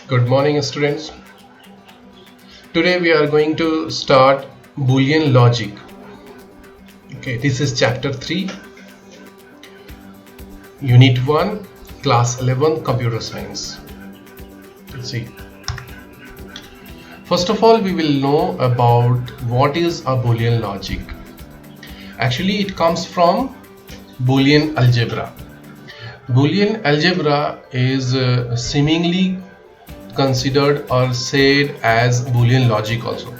Good morning, students. Today we are going to start Boolean logic. Okay, this is chapter 3, unit 1, class 11, computer science. Let's see. First of all, we will know about what is a Boolean logic. Actually, it comes from Boolean algebra. Boolean algebra is seemingly considered or said as Boolean logic also.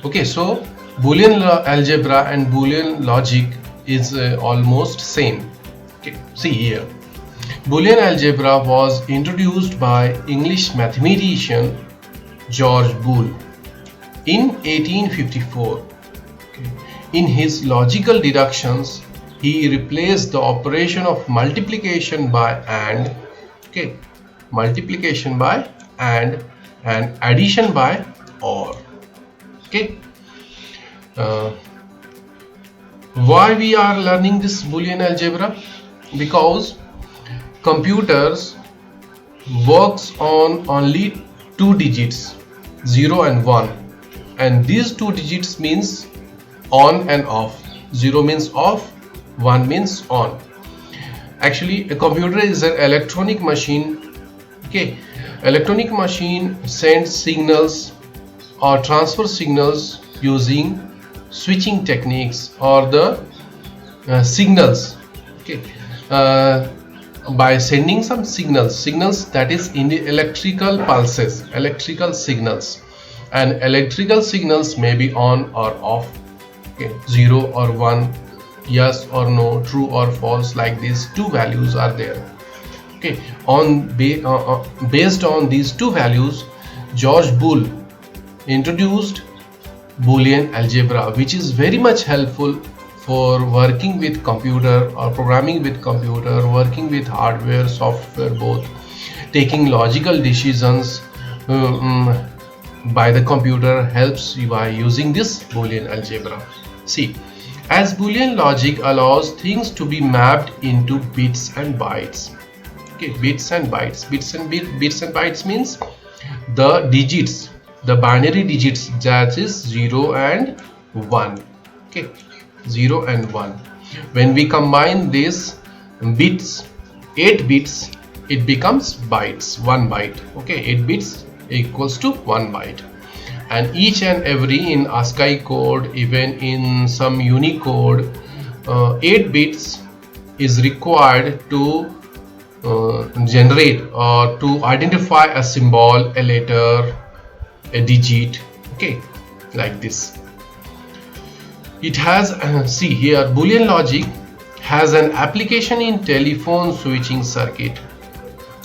Okay, so Boolean algebra and Boolean logic is almost same. Okay, see here. Boolean algebra was introduced by English mathematician George Boole in 1854. Okay. In his logical deductions, he replaced the operation of multiplication by and, okay, multiplication by and addition by or. Okay. Why we are learning this Boolean algebra? Because computers works on only two digits, 0 and 1, and these two digits means on and off. 0 means off, 1 means on. Actually, a computer is an electronic machine. Okay, electronic machine sends signals or transfer signals using switching techniques or the signals. Okay, by sending some signals that is in the electrical pulses, electrical signals, and electrical signals may be on or off. Okay, 0 or 1, yes or no, true or false, like these two values are there. Okay, based on these two values, George Boole introduced Boolean algebra, which is very much helpful for working with computer or programming with computer, working with hardware, software, both, taking logical decisions by the computer helps you by using this Boolean algebra. See, as Boolean logic allows things to be mapped into bits and bytes. Okay, bits and bytes. Bits and bytes means the digits, the binary digits, that is 0 and 1. Okay, 0 and 1. When we combine these bits, 8 bits, it becomes bytes, 1 byte. Okay, 8 bits equals to 1 byte. And each and every in ASCII code, even in some Unicode, 8 bits is required to generate or to identify a symbol, a letter, a digit. Okay, like this. It has see here, Boolean logic has an application in telephone switching circuit.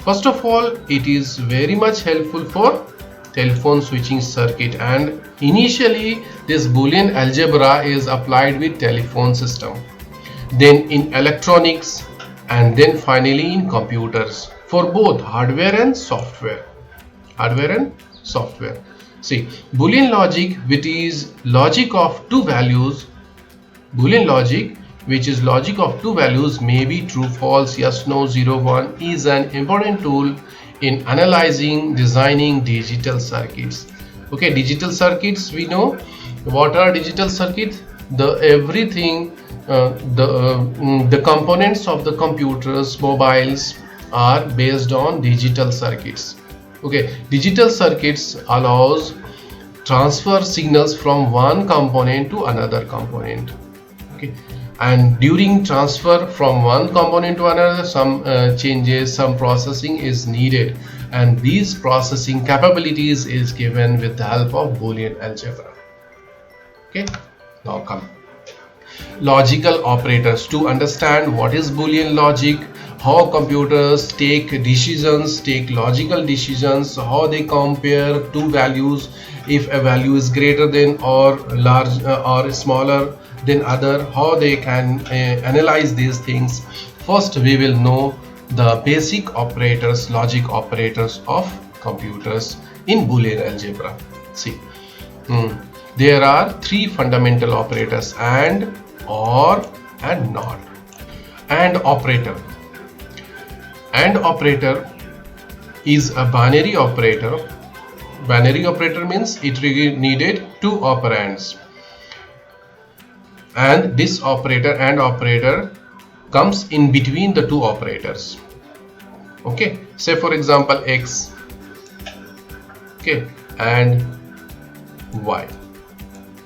First of all, it is very much helpful for telephone switching circuit, and initially this Boolean algebra is applied with telephone system, then in electronics, and then finally in computers for both hardware and software. See, Boolean logic, which is logic of two values, Boolean logic, which is logic of two values, may be true, false, yes, no, 0, 1, is an important tool in analyzing, designing digital circuits. Okay, digital circuits, we know what are digital circuits. The everything, the components of the computers, mobiles are based on digital circuits. Okay, digital circuits allows transfer signals from one component to another component. Okay, and during transfer from one component to another, some changes, some processing is needed, and these processing capabilities is given with the help of Boolean algebra. Okay, now come logical operators. To understand what is Boolean logic, how computers take decisions, take logical decisions, how they compare two values, if a value is greater than or large or smaller than other, how they can analyze these things. First, we will know the basic operators, logic operators of computers in Boolean algebra. See, there are three fundamental operators: and, or, and not. And operator is a binary operator. Binary operator means it needed two operands, and this operator and operator comes in between the two operators. Okay, say for example x, okay, and y,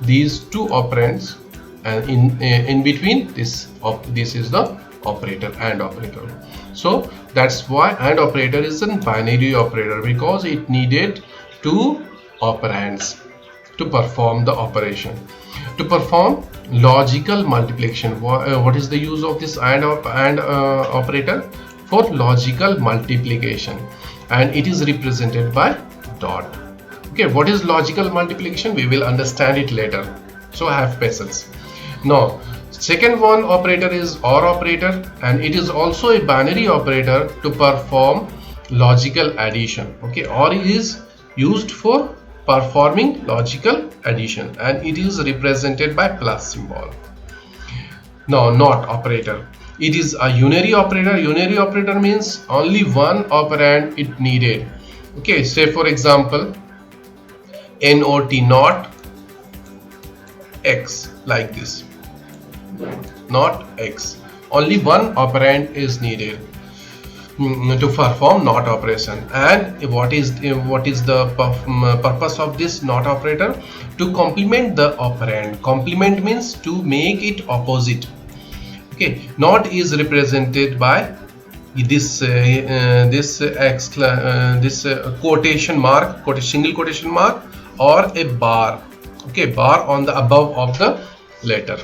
these two operands, and in between this is the operator, and operator. So that's why and operator is a binary operator, because it needed two operands to perform the operation. To perform logical multiplication, what is the use of this and operator? For logical multiplication, and it is represented by dot. Okay, what is logical multiplication? We will understand it later, so have patience. Now second one operator is OR operator, and it is also a binary operator to perform logical addition. Okay, OR is used for performing logical addition, and it is represented by plus symbol. Now NOT operator, it is a unary operator. Unary operator means only one operand it needed. Okay, say for example NOT, not X, like this, not X. Only one operand is needed to perform NOT operation. And what is the purpose of this NOT operator? To complement the operand. Complement means to make it opposite. Okay, NOT is represented by this quotation mark, single quotation mark, or a bar. Okay, bar on the above of the letter.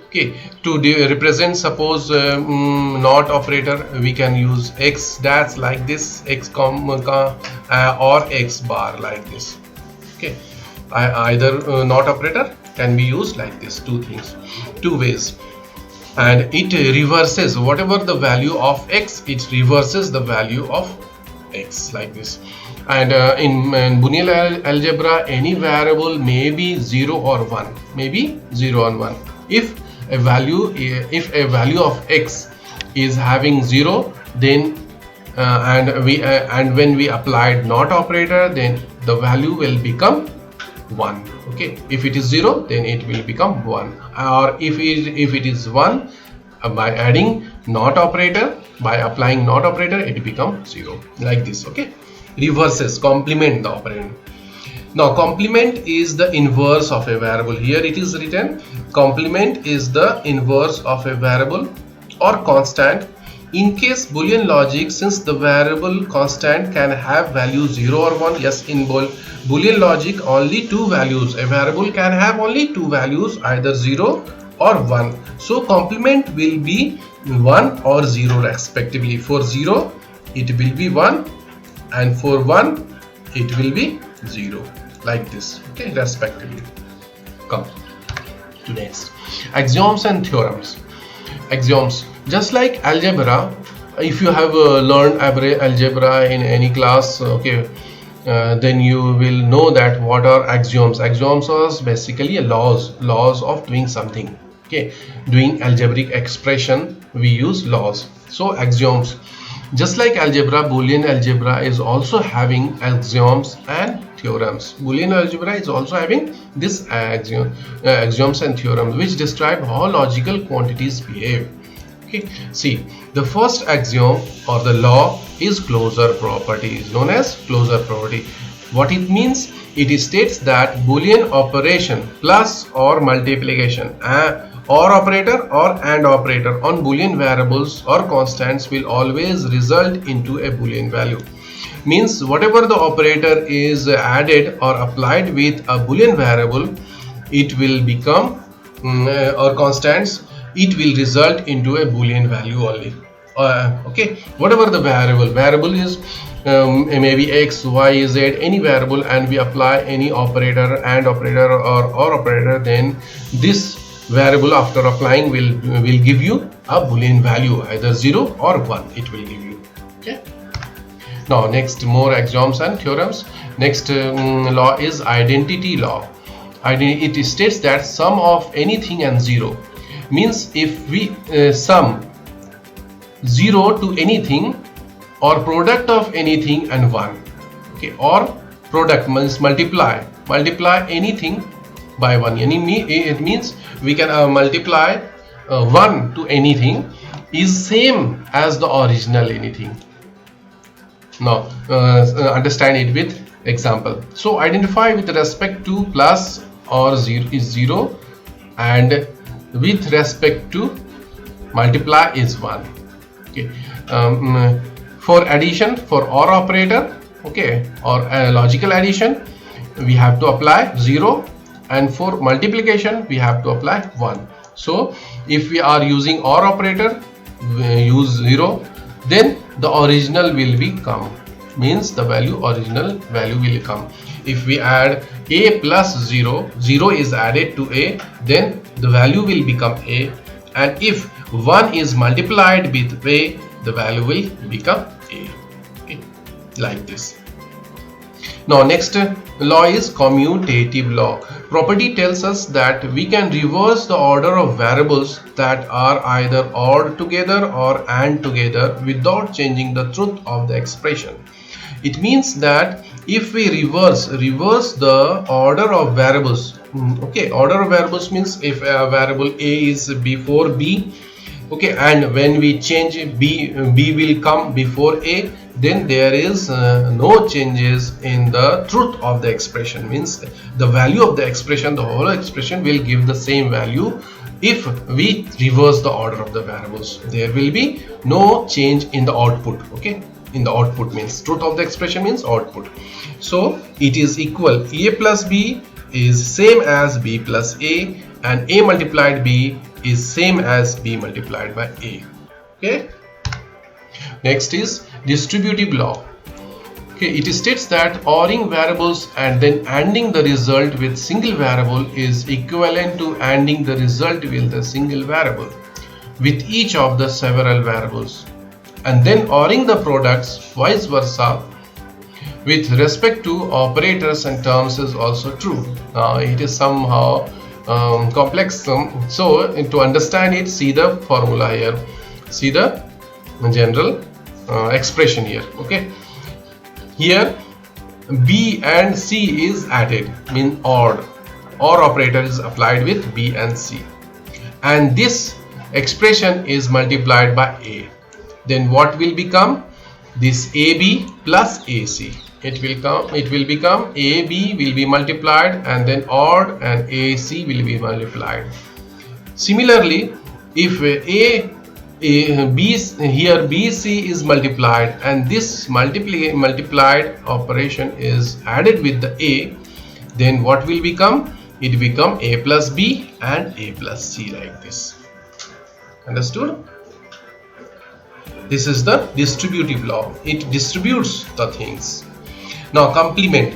Okay, to represent, suppose NOT operator, we can use X dash like this, X or X bar like this. Okay, either NOT operator can be used like this, two ways. And it reverses whatever the value of X, it reverses the value of X like this. And in Boolean algebra, any variable may be 0 or 1, maybe 0 and 1. If a value of X is having 0, then and when we applied NOT operator, then the value will become 1. Okay, if it is 0, then it will become 1, or if it is 1, by adding NOT operator, by applying NOT operator, it becomes 0, like this. Okay, reverses, complement the operand. Now complement is the inverse of a variable. Here it is written, complement is the inverse of a variable or constant. In case Boolean logic, since the variable constant can have value 0 or 1, yes, in Boolean logic only two values, a variable can have only two values, either 0 or 1. So complement will be 1 or 0 respectively. For 0 it will be 1, and for 1 it will be 0, like this. Okay, respectively. Come to next, axioms and theorems. Axioms, just like algebra, if you have learned algebra in any class, okay, then you will know that what are axioms. Axioms are basically laws of doing something. Okay, doing algebraic expression, we use laws. So axioms, just like algebra, Boolean algebra is also having axioms and theorems. Boolean algebra is also having this axioms and theorems, which describe how logical quantities behave. Okay, see, the first axiom or the law is closure property, is known as closure property. What it means? It states that Boolean operation plus or multiplication, or operator or and operator on Boolean variables or constants will always result into a Boolean value. Means whatever the operator is added or applied with a Boolean variable, it will become or constants, it will result into a Boolean value only. Okay, whatever the variable is, maybe x, y, z, any variable, and we apply any operator and operator or operator, then this variable after applying will give you a Boolean value, either 0 or 1 it will give you. Okay, now next, more axioms and theorems. Next law is identity law. It states that sum of anything and 0, means if we sum 0 to anything, or product of anything and 1. Okay, or product means multiply anything by 1. It means we can multiply 1 to anything is same as the original anything. Now understand it with example. So identify with respect to plus or 0 is 0 and with respect to multiply is 1. Okay. For addition, for OR operator, okay, or logical addition, we have to apply 0, and for multiplication we have to apply 1. So if we are using OR operator, we use 0, then the original will be come, means the original value will come. If we add a plus 0, 0 is added to a, then the value will become a, and if 1 is multiplied with a, the value will become a. Okay, like this. Now next law is commutative law. Property tells us that we can reverse the order of variables that are either odd together or AND together without changing the truth of the expression. It means that if we reverse the order of variables, okay, order of variables means if a variable a is before b, okay, and when we change b will come before a, then there is no changes in the truth of the expression, means the value of the expression, the whole expression will give the same value. If we reverse the order of the variables, there will be no change in the output. Okay, in the output means truth of the expression means output. So it is equal, a plus b is same as b plus a, and a multiplied b is same as b multiplied by a. Okay, next is distributive law. Okay, it states that ORing variables and then ANDing the result with single variable is equivalent to ANDing the result with the single variable with each of the several variables, and then ORing the products vice versa with respect to operators and terms is also true. Now it is somehow complex, so to understand it, see the formula here, see the general expression here. Okay, here b and c is added, mean odd, OR operator is applied with b and c, and this expression is multiplied by a, then what will become? This ab plus ac, it will become ab will be multiplied and then odd, and ac will be multiplied. Similarly, if b here bc is multiplied and this multiplied operation is added with the a, then what will become? It become a plus b and a plus c, like this. Understood? This is the distributive law. It distributes the things. Now complement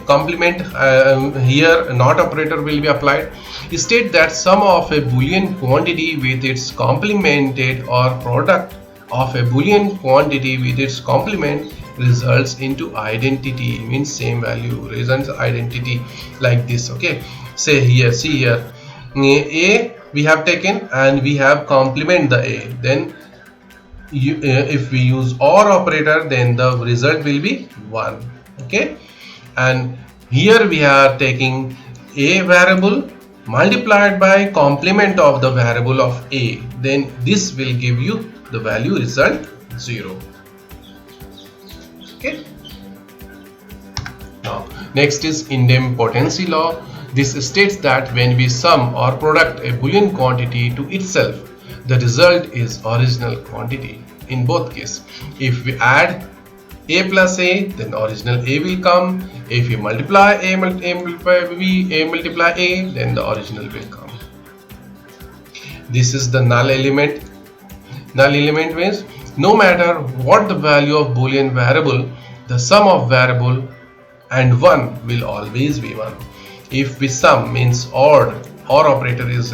here not operator will be applied. State that sum of a Boolean quantity with its complemented or product of a Boolean quantity with its complement results into identity, means same value, results identity, like this. Okay, say here, see here, a we have taken and we have complement the a, then if we use OR operator, then the result will be 1. Okay, and here we are taking a variable multiplied by complement of the variable of a, then this will give you the value result 0. Okay, now next is idempotency law. This states that when we sum or product a Boolean quantity to itself, the result is original quantity. In both cases, if we add a plus a, then original a will come. If you multiply a multiply b, a multiply a, then the original will come. This is the null element. Null element means no matter what the value of Boolean variable, the sum of variable and 1 will always be 1. If we sum means odd, OR operator is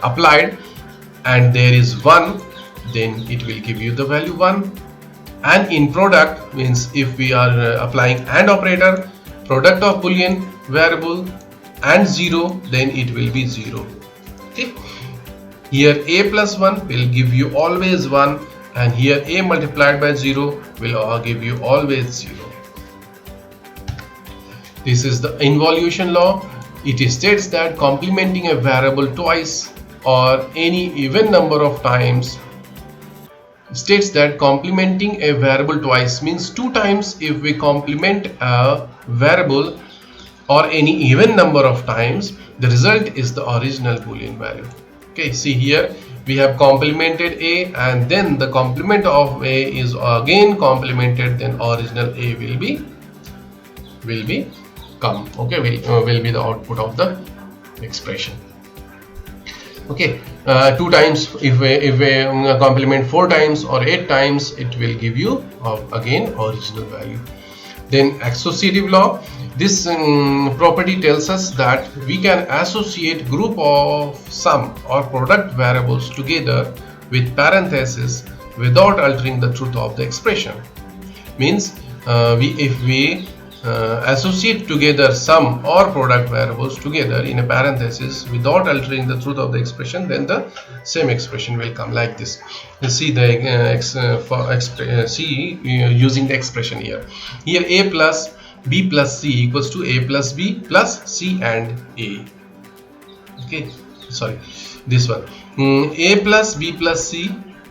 applied and there is 1, then it will give you the value 1. And in product means if we are applying AND operator, product of Boolean variable and 0, then it will be 0. Okay, here a plus 1 will give you always 1, and here a multiplied by 0 will give you always 0. This is the involution law. It states that complementing a variable twice or any even number of times states that complementing a variable twice means 2 times if we complement a variable or any even number of times, the result is the original Boolean value. Okay, see here we have complemented a and then the complement of a is again complemented, then original a will be come. Okay, will be the output of the expression. Okay, 2 times if we complement 4 times or 8 times, it will give you again original value. Then associative law, this property tells us that we can associate group of sum or product variables together with parentheses without altering the truth of the expression. Means if we associate together sum or product variables together in a parenthesis without altering the truth of the expression, then the same expression will come like this. You see the using the expression here. Here a plus b plus c equals to a plus b plus c and a. Okay, sorry, this one. A plus b plus c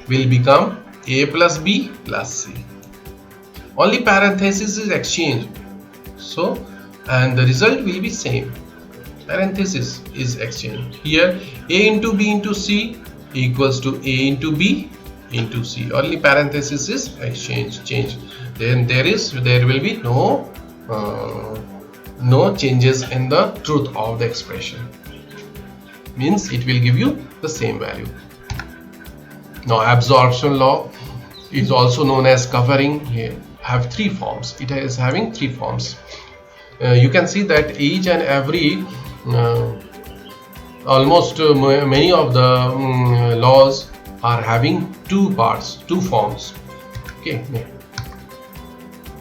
will become a plus b plus c. Only parenthesis is exchanged. So, and the result will be same. Parenthesis is exchanged. Here a into b into c equals to a into b into c. Only parenthesis is changed. Then there will be no changes in the truth of the expression. Means it will give you the same value. Now absorption law is also known as covering. Here have 3 forms. It is having 3 forms. You can see that each and every almost many of the laws are having 2 parts, 2 forms. Okay,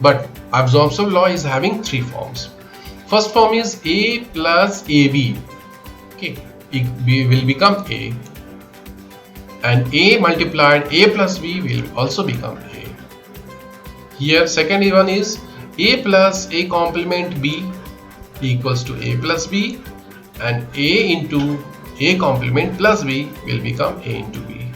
but absorption law is having 3 forms. First form is a plus ab. Okay, it will become a, and a multiplied a plus b will also become a. Here second one is a plus a complement b equals to a plus b, and a into a complement plus b will become a into b.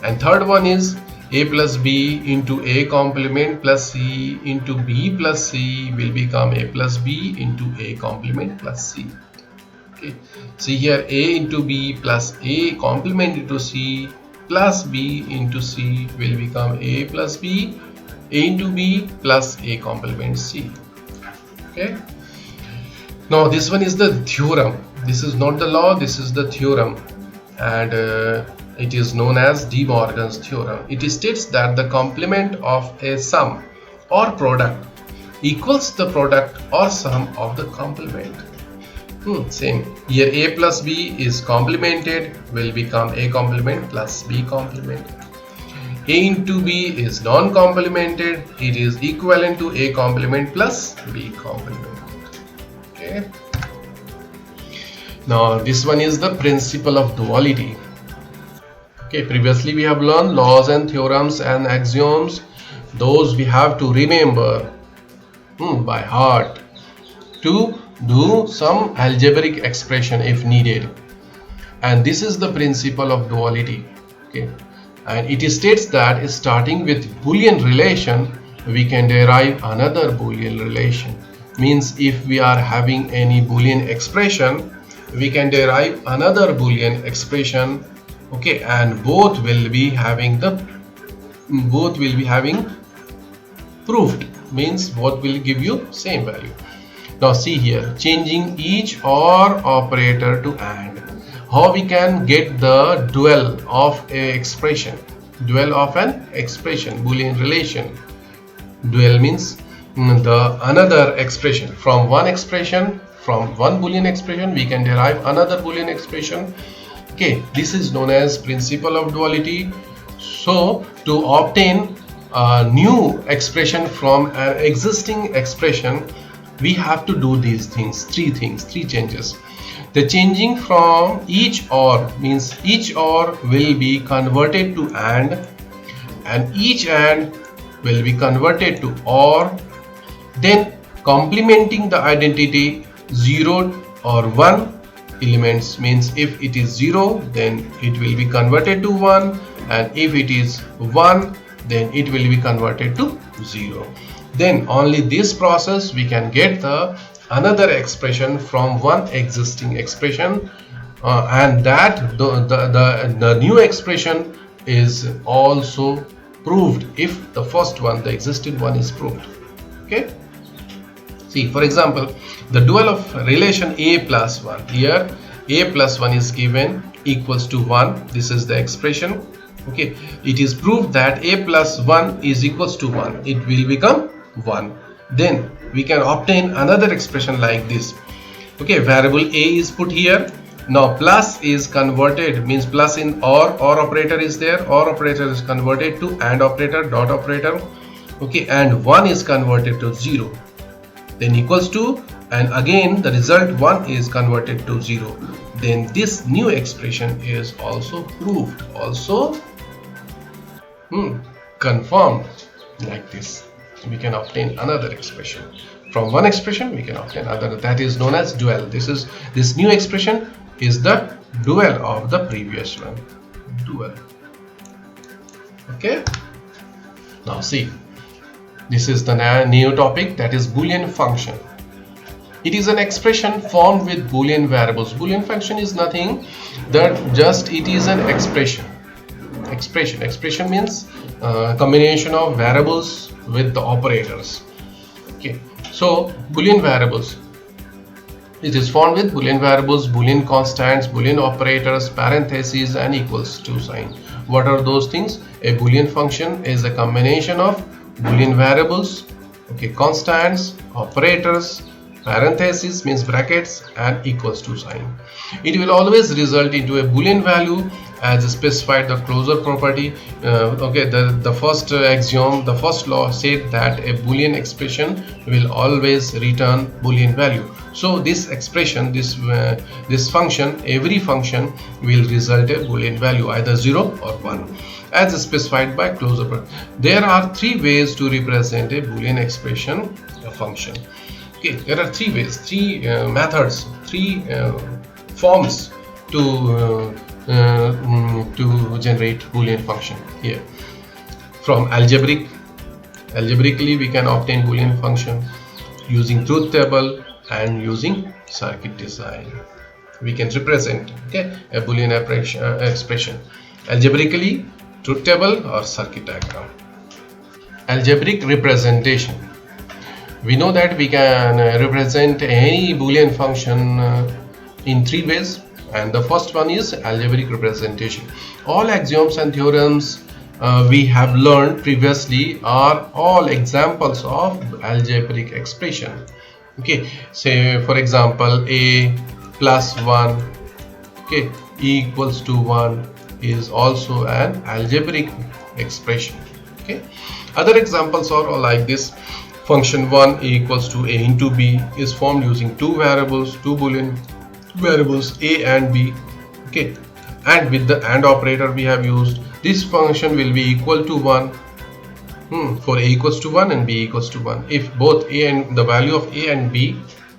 And third one is a plus b into a complement plus c into b plus c will become a plus b into a complement plus c. Okay, see here a into b plus a complement into c plus b into c will become a plus b, a into b plus a complement c. Okay, now this one is the theorem. This is not the law, this is the theorem, and it is known as De Morgan's theorem. It states that the complement of a sum or product equals the product or sum of the complement. Same here, a plus b is complemented will become a complement plus b complement. A into b is non-complemented, it is equivalent to a complement plus b complement. Okay, now this one is the principle of duality. Okay, previously we have learned laws and theorems and axioms. Those we have to remember by heart to do some algebraic expression if needed. And this is the principle of duality. Okay, and it states that starting with Boolean relation we can derive another Boolean relation. Means if we are having any Boolean expression, we can derive another Boolean expression. Okay, and both will be having proved, means both will give you same value. Now see here, changing each OR operator to AND. How we can get the dual of a expression? Dual of an expression, Boolean relation. Dual means the another expression. From one Boolean expression we can derive another Boolean expression. Okay, this is known as principle of duality. So to obtain a new expression from an existing expression, we have to do these things, three changes. The changing from each OR means each OR will be converted to AND, and each AND will be converted to OR. Then complementing the identity 0 or 1 elements means if it is 0 then it will be converted to 1, and if it is 1 then it will be converted to 0. Then only this process we can get the another expression from one existing expression, and that the new expression is also proved if the first one, the existing one, is proved. Okay, see, for example, the dual of relation a plus 1. Here a plus 1 is given equals to 1. This is the expression. Okay, it is proved that a plus 1 is equals to 1. It will become 1. Then we can obtain another expression like this. Okay, variable a is put here. Now plus is converted, means plus in or operator is there. Or operator is converted to AND operator, dot operator. Okay, and 1 is converted to 0. Then equals to, and again the result 1 is converted to 0. Then this new expression is also proved, also confirmed. Like this, we can obtain another expression. From one expression we can obtain another. That is known as dual. This new expression is the dual of the previous one. Dual. Okay. Now see, this is the new topic, that is Boolean function. It is an expression formed with Boolean variables. Boolean function is nothing that just it is an expression. Expression means combination of variables with the operators. Okay, so Boolean variables. It is formed with Boolean variables, Boolean constants, Boolean operators, parentheses, and equals to sign. What are those things? A Boolean function is a combination of Boolean variables, okay, constants, operators, parentheses means brackets, and equals to sign. It will always result into a Boolean value as specified the closure property. Okay, the first axiom, the first law said that a Boolean expression will always return Boolean value. So this expression, this function, every function will result a Boolean value, either 0 or 1, as specified by closure property. There are three ways to represent a Boolean expression, a function. Okay, there are three ways, three methods, three forms to generate Boolean function here. From algebraically we can obtain Boolean function using truth table and using circuit design. We can represent, okay, a Boolean expression algebraically, truth table, or circuit diagram. Algebraic representation. We know that we can represent any Boolean function in three ways, and the first one is algebraic representation. All axioms and theorems we have learned previously are all examples of algebraic expression. Okay, say for example a plus 1, okay, equals to 1 is also an algebraic expression. Okay, other examples are like this. Function 1 equals to a into b is formed using two variables, two Boolean variables a and b. Okay, and with the AND operator we have used, this function will be equal to 1 for a equals to 1 and b equals to 1. If both a and the value of a and b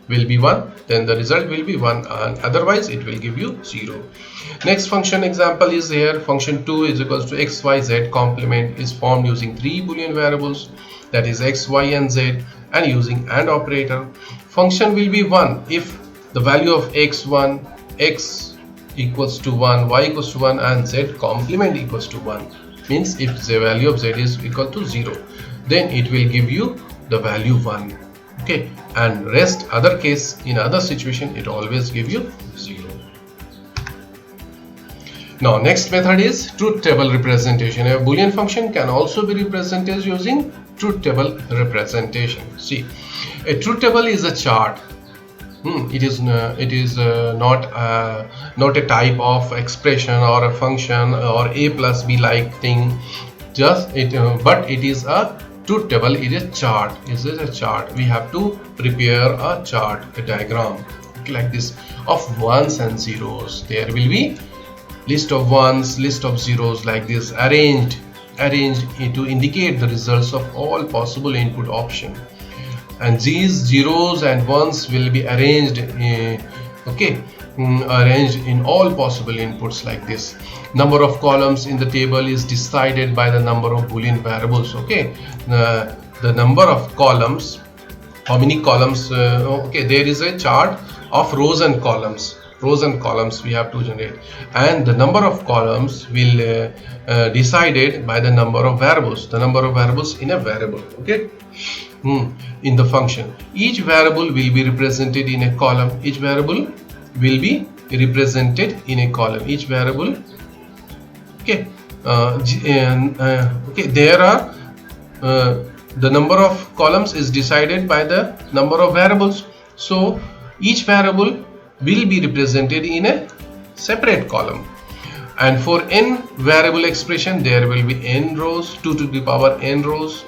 will be 1, then the result will be 1, and otherwise it will give you 0. Next function example is here. Function 2 is equals to x, y, z complement is formed using three Boolean variables, that is x, y, and z, and using AND operator. Function will be 1 if the value of x1, x equals to 1, y equals to 1, and z complement equals to 1. Means if the value of z is equal to 0, then it will give you the value 1. Okay, and rest other case, in other situation, it always give you 0. Now next method is truth table representation. A Boolean function can also be represented using truth table representation. See, a truth table is a chart. It is not a type of expression or a function or a plus b like thing. Just it, but it is a truth table. It is a chart. It is a chart. We have to prepare a chart, a diagram, okay, like this, of ones and zeros. There will be list of ones, list of zeros, like this, arranged arranged to indicate the results of all possible input options, and these zeros and ones will be arranged arranged in all possible inputs like this. Number of columns in the table is decided by the number of Boolean variables. Okay, the number of columns, how many columns, there is a chart of rows and columns we have to generate, and the number of columns will decided by the number of variables, in a variable. Okay, in the function, each variable will be represented in a column. Each variable there are the number of columns is decided by the number of variables, so each variable will be represented in a separate column. And for n variable expression, there will be n rows, 2 to the power n rows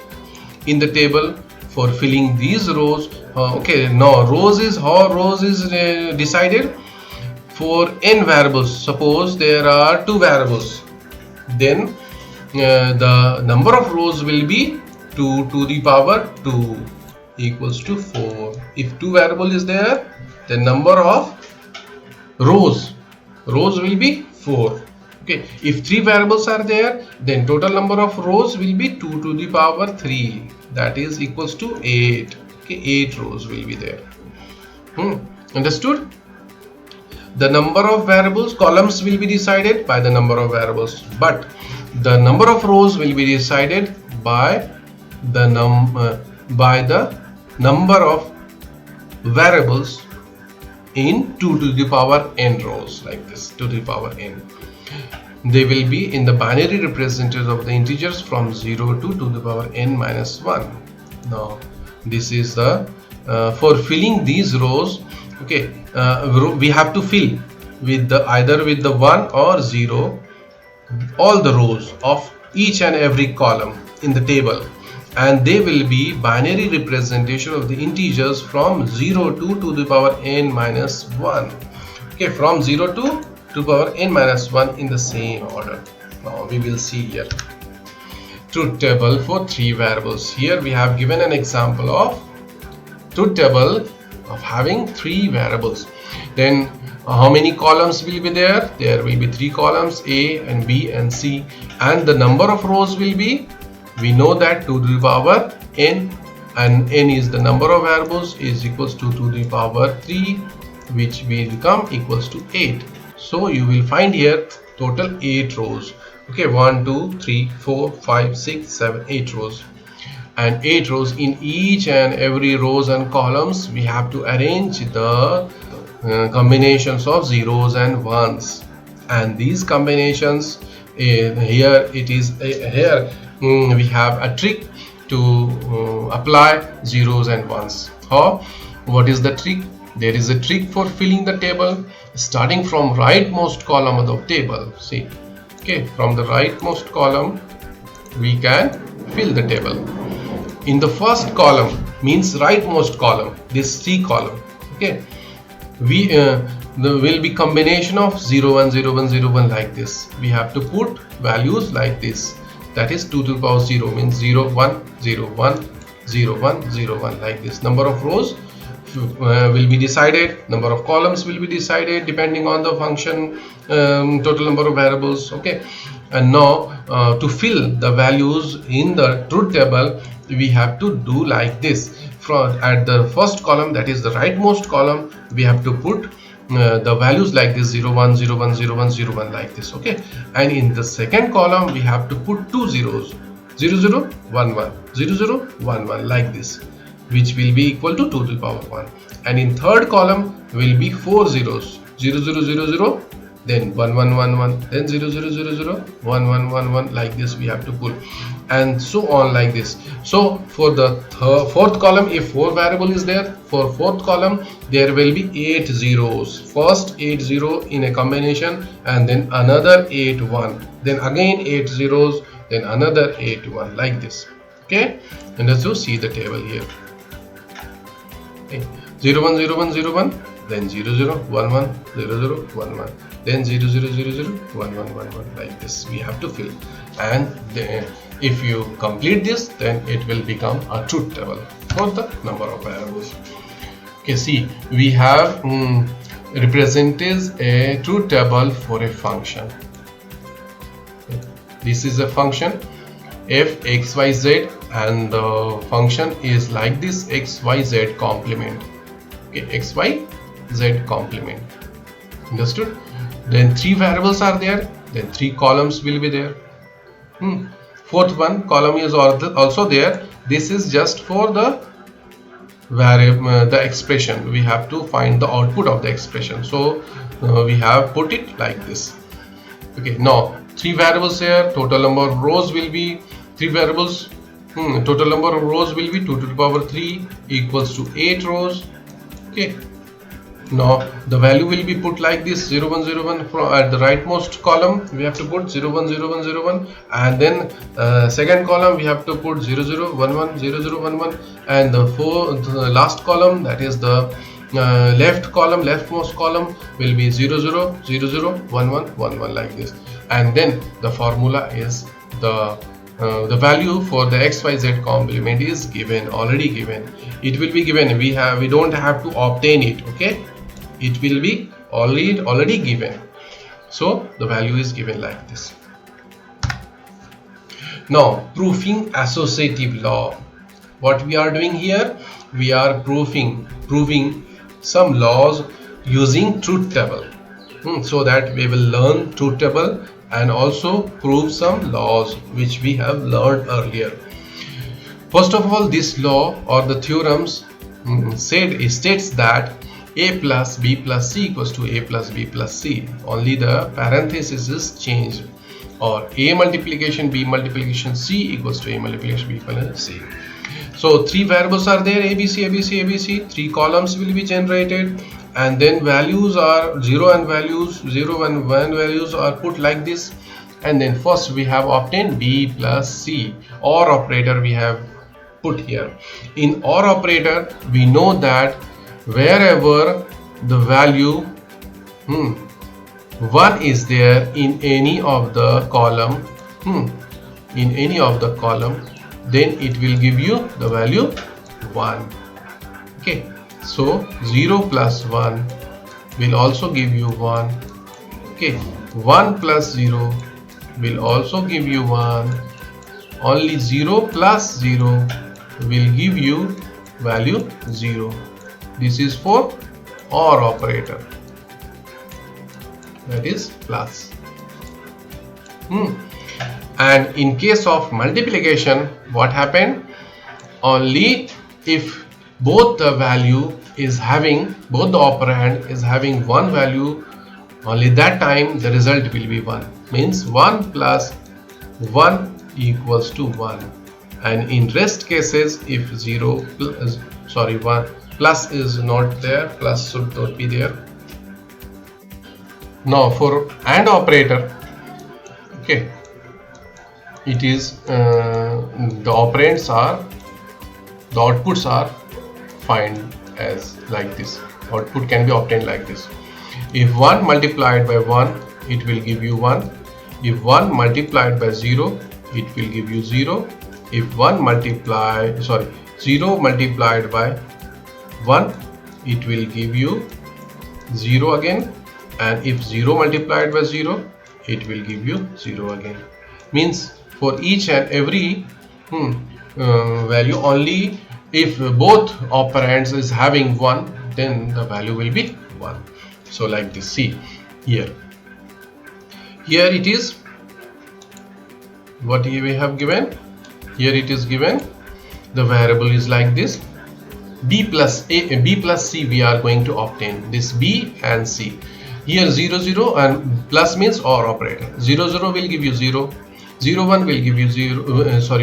in the table. For filling these rows, rows is decided for n variables. Suppose there are 2 variables, then the number of rows will be 2 to the power 2 equals to 4. If 2 variable is there, the number of rows will be 4. Okay, if 3 variables are there, then total number of rows will be 2 to the power 3, that is equals to 8. Okay, 8 rows will be there. Understood? The number of columns will be decided by the number of variables, but the number of rows will be decided by the number of variables in 2 to the power n rows, like this, 2 to the power n. They will be in the binary representatives of the integers from 0 to 2 to the power n minus 1. Now this is the for filling these rows. Okay, we have to fill with either with the 1 or 0 all the rows of each and every column in the table, and they will be binary representation of the integers from 0 to the power n minus 1. Okay, from 0 to power n minus 1 in the same order. Now we will see here truth table for 3 variables. Here we have given an example of truth table of having 3 variables. Then how many columns will be there? There will be 3 columns, A and B and C, and the number of rows will be, we know that 2 to the power n, and n is the number of variables, is equals to 2 to the power 3, which will become equals to 8. So you will find here total 8 rows. Okay, 1 2 3 4 5 6 7 8 rows, and 8 rows. In each and every rows and columns we have to arrange the combinations of zeros and ones, and these combinations here we have a trick to apply zeros and ones. What is the trick? There is a trick for filling the table starting from rightmost column of the table. See, okay, from the rightmost column we can fill the table. In the first column, means rightmost column, this C column, okay, we there will be combination of 0 1 0 1 0 1 like this. We have to put values like this, that is 2 to the power 0 means 0 1 0 1 0 1 0 1 like this. Number of rows will be decided, number of columns will be decided depending on the function total number of variables. Okay, and now to fill the values in the truth table, we have to do like this. At the first column, that is the rightmost column, we have to put the values like this, 0 1 0 1 0 1 0 1 like this. Okay, and in the second column we have to put 2 zeros, 0 0 1 1 0 0 1 1 like this, which will be equal to 2 to the power 1. And in third column will be 4 zeros, 0 0 0 0, then 1 1 1 1, then 0 0 0 0 1 1 1 1 like this we have to pull, and so on like this. So for the fourth column, if 4 variable is there, for fourth column there will be 8 zeros, first 8 0 in a combination, and then another 8 1, then again 8 zeros, then another 8 1 like this. Okay, and let's see the table here. Okay. 0 1 0 1 0 1, then 0 0 1 1 0 0 1 1, then 0 0 0 0 1 1 1 1, like this we have to fill. And then if you complete this, then it will become a truth table for the number of variables. Okay, see, we have represented a truth table for a function. This is a function f x y z, and the function is like this: x y z complement. Okay, x y z complement. Understood? Then 3 variables are there, then 3 columns will be there. Fourth one column is also there. This is just for the variable, the expression. We have to find the output of the expression, so we have put it like this. Okay, now 3 variables here. Total number of rows will be 3 variables. Total number of rows will be 2 to the power 3 equals to 8 rows. Okay, now the value will be put like this: 0 1 0 1. From at the rightmost column we have to put 0 1 0 1 0 1, and then second column we have to put 0 0 1 1 0 0 1 1, and the last column, that is the leftmost column, will be 0 0 0 0 1 1 1 1, like this. And then the formula is the value for the xyz complement is given, already given. It will be given. We don't have to obtain it. Okay, it will be already given. So the value is given like this. Now, proving associative law. What we are doing here, we are proving some laws using truth table, so that we will learn truth table and also prove some laws which we have learned earlier. First of all, this law or the theorems states that a plus b plus c equals to a plus b plus c. Only the parenthesis is changed, or a multiplication b multiplication c equals to a multiplication b equals c. So 3 variables are there: ABC, ABC, ABC. 3 columns will be generated, and then values are 0 and 1 values are put like this. And then first we have obtained b plus c. OR operator we have put here. In OR operator, we know that wherever the value 1 is there in any of the column, then it will give you the value 1. Okay, so 0 plus 1 will also give you 1. Okay, 1 plus 0 will also give you 1. Only 0 plus 0 will give you value 0. This is for OR operator, that is plus. And in case of multiplication, what happened? Only if both the operand is having 1 value, only that time the result will be 1. Means 1 plus 1 equals to 1. And in rest cases, if 1 plus is not there, plus should not be there. Now for AND operator, okay, it is the operands are, the outputs are find as like this. Output can be obtained like this. If 1 multiplied by 1, it will give you 1. If 1 multiplied by 0, it will give you 0. If 0 multiplied by 1, it will give you 0 again. And if 0 multiplied by 0, it will give you 0 again. Means for each and every value, only if both operands is having 1, then the value will be 1. So like this. See here it is what we have given. Here it is given, the variable is like this: b plus c we are going to obtain, this b and c. Here 0 0 and plus means OR operator. 0 0 will give you 0, 0 1 will give you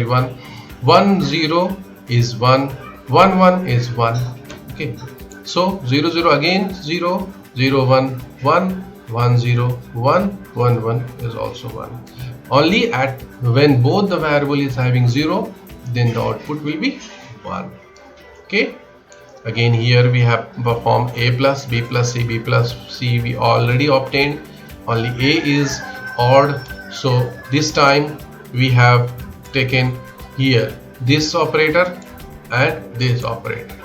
1, 1 0 is 1, 1 1 is 1. Okay, so 0 0 again 0, 0 1 1, 1 0 1, 1 1 is also 1. Only at when both the variable is having 0, then the output will be 1. Okay, Again here we have performed a plus b plus c b plus c. We already obtained, only a is odd, so this time we have taken here this operator and this operator,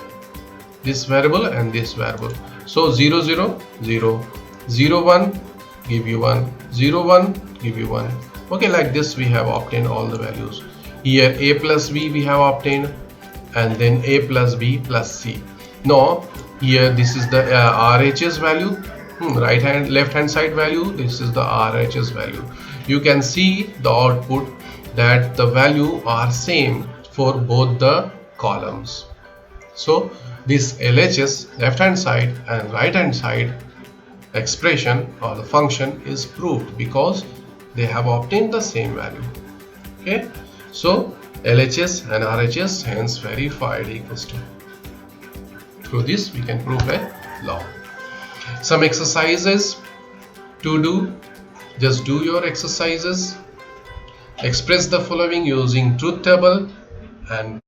this variable and this variable. So 0 0 0 0 1 give you 1, 0 1 give you 1. Okay, like this we have obtained all the values. Here a plus b we have obtained, and then a plus b plus c. Now here this is the RHS value, left hand side value, this is the RHS value. You can see the output that the value are same for both the columns. So this LHS left hand side and right hand side expression or the function is proved because they have obtained the same value. Okay, so LHS and RHS hence verified equals to. Through this we can prove a law. Some exercises to do. Just do your exercises. Express the following using truth table and